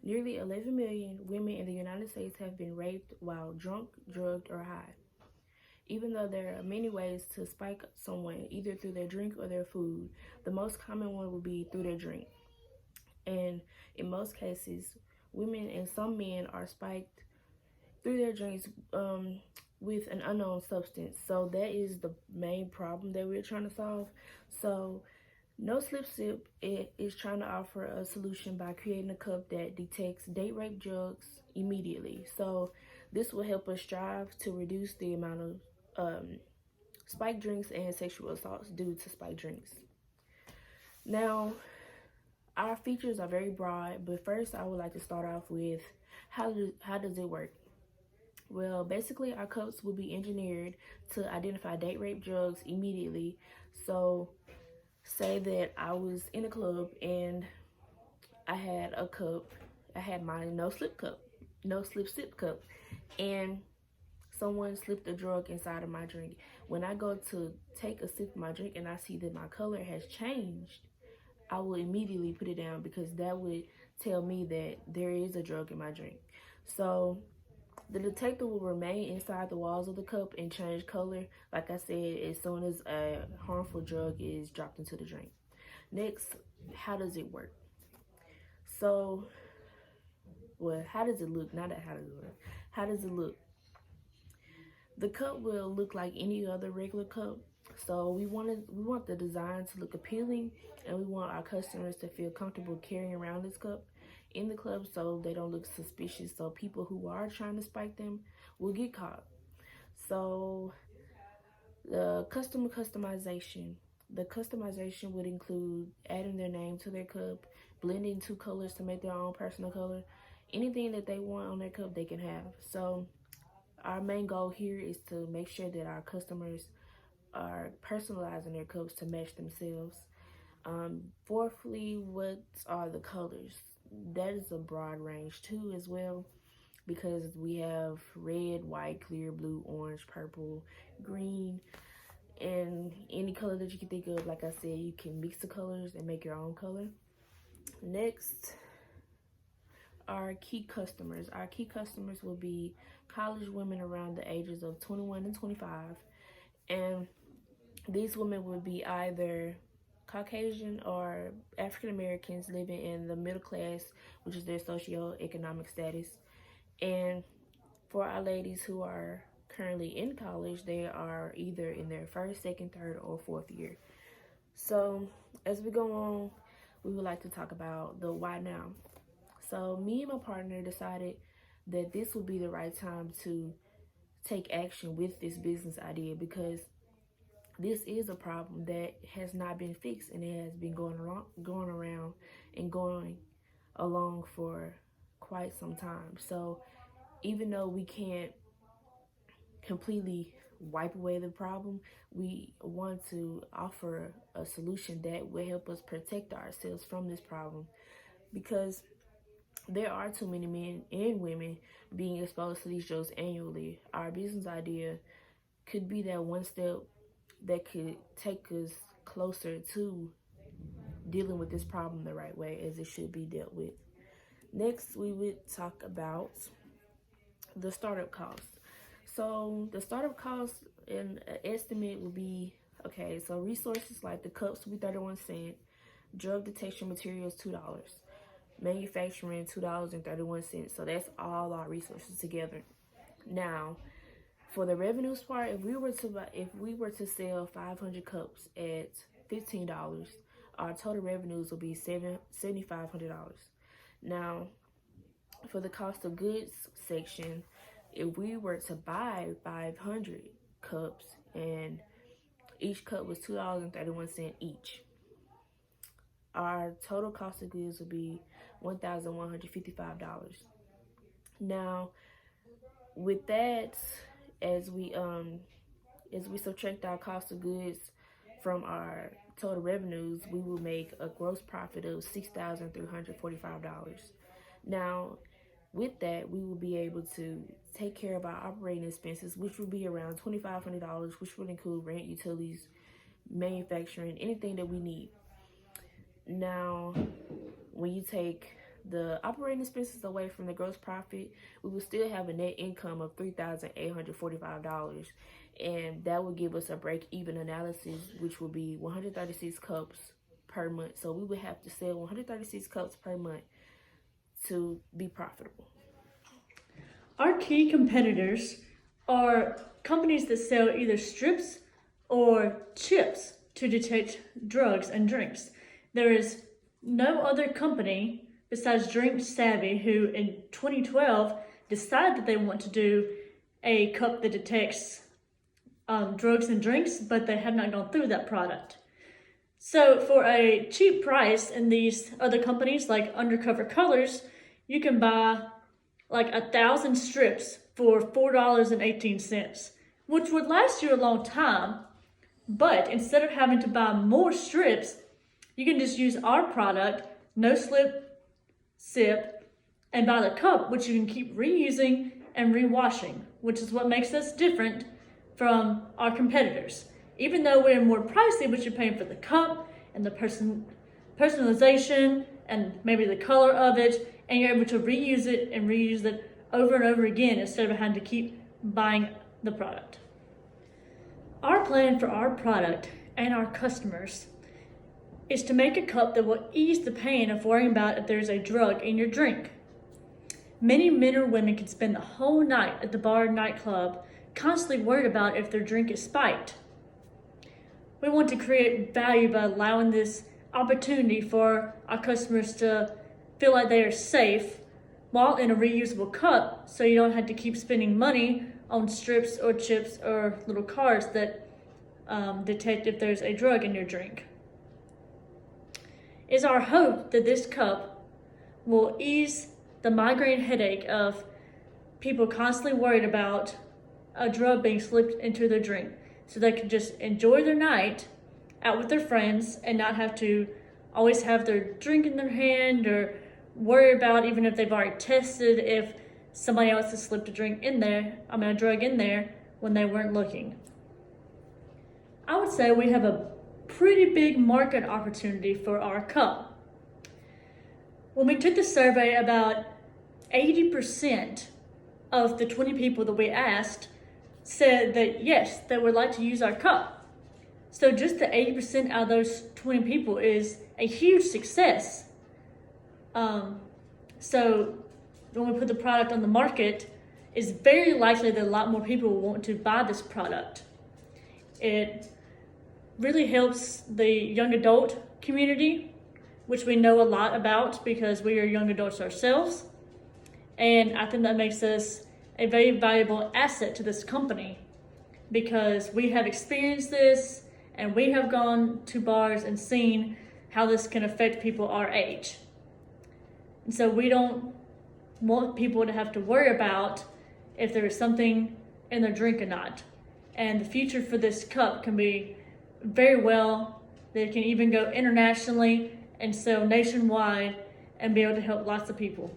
Nearly 11 million women in the United States have been raped while drunk, drugged, or high. Even though there are many ways to spike someone, either through their drink or their food, the most common one would be through their drink. And in most cases, women and some men are spiked through their drinks with an unknown substance. So that is the main problem that we're trying to solve. So NoSlipSip is trying to offer a solution by creating a cup that detects date rape drugs immediately. So this will help us strive to reduce the amount of spiked drinks and sexual assaults due to spiked drinks. Now, our features are very broad, but first I would like to start off with how does it work? Well, basically our cups will be engineered to identify date rape drugs immediately. So say that I was in a club and I had a cup, I had my NoSlipSip cup, and someone slipped a drug inside of my drink. When I go to take a sip of my drink and I see that my color has changed, I will immediately put it down because that would tell me that there is a drug in my drink. So the detector will remain inside the walls of the cup and change color, like I said, as soon as a harmful drug is dropped into the drink. Next, how does it work? So, well, how does it look? Not how does it work. How does it look? The cup will look like any other regular cup. So we want the design to look appealing, and we want our customers to feel comfortable carrying around this cup in the club so they don't look suspicious, so people who are trying to spike them will get caught. So the customization would include adding their name to their cup, blending two colors to make their own personal color. Anything that they want on their cup they can have. So our main goal here is to make sure that our customers are personalizing their cups to match themselves. Fourthly, what are the colors? That is a broad range too as well, because we have red, white, clear, blue, orange, purple, green, and any color that you can think of. Like I said, you can mix the colors and make your own color. Next, our key customers. Our key customers will be college women around the ages of 21 and 25, and these women would be either Caucasian or African Americans living in the middle class, which is their socioeconomic status. And for our ladies who are currently in college, they are either in their first, second, third, or fourth year. So as we go on, we would like to talk about the why now. So me and my partner decided that this would be the right time to take action with this business idea, because this is a problem that has not been fixed, and it has been going around and going along for quite some time. So even though we can't completely wipe away the problem, we want to offer a solution that will help us protect ourselves from this problem, because there are too many men and women being exposed to these drugs annually. Our business idea could be that one step that could take us closer to dealing with this problem the right way, as it should be dealt with. Next, we would talk about the startup cost. So the startup cost, an estimate would be, okay, so resources like the cups will be 31 cents, drug detection materials $2, manufacturing $2.31. So that's all our resources together. Now, for the revenues part, if we were to sell 500 cups at $15, our total revenues will be $7,500. Now, for the cost of goods section, if we were to buy 500 cups and each cup was $2.31 each, our total cost of goods would be $1,155. Now, with that, as we subtract our cost of goods from our total revenues, we will make a gross profit of $6,345. Now, with that, we will be able to take care of our operating expenses, which will be around $2,500, which will include rent, utilities, manufacturing, anything that we need. Now, when you take the operating expenses away from the gross profit, we will still have a net income of $3,845. And that will give us a break-even analysis, which will be 136 cups per month. So we would have to sell 136 cups per month to be profitable. Our key competitors are companies that sell either strips or chips to detect drugs and drinks. There is no other company besides Drink Savvy who in 2012 decided that they want to do a cup that detects drugs and drinks, but they have not gone through that product. So for a cheap price in these other companies like Undercover Colors, you can buy like 1,000 strips for $4.18, which would last you a long time. But instead of having to buy more strips, you can just use our product, NoSlipSip, and buy the cup, which you can keep reusing and rewashing, which is what makes us different from our competitors. Even though we're more pricey, but you're paying for the cup and the personalization and maybe the color of it, and you're able to reuse it and reuse it over and over again instead of having to keep buying the product. Our plan for our product and our customers is to make a cup that will ease the pain of worrying about if there's a drug in your drink. Many men or women can spend the whole night at the bar or nightclub constantly worried about if their drink is spiked. We want to create value by allowing this opportunity for our customers to feel like they are safe while in a reusable cup, so you don't have to keep spending money on strips or chips or little cards that detect if there's a drug in your drink. It's our hope that this cup will ease the migraine headache of people constantly worried about a drug being slipped into their drink, so they can just enjoy their night out with their friends and not have to always have their drink in their hand or worry about, even if they've already tested, if somebody else has slipped a drug in there when they weren't looking. I would say we have a pretty big market opportunity for our cup. When we took the survey, about 80% of the 20 people that we asked said that yes, they would like to use our cup. So just the 80% out of those 20 people is a huge success. So when we put the product on the market, it's very likely that a lot more people will want to buy this product. It really helps the young adult community, which we know a lot about because we are young adults ourselves. And I think that makes us a very valuable asset to this company because we have experienced this and we have gone to bars and seen how this can affect people our age. And so we don't want people to have to worry about if there is something in their drink or not. And the future for this cup can be very well, they can even go internationally and sell nationwide and be able to help lots of people.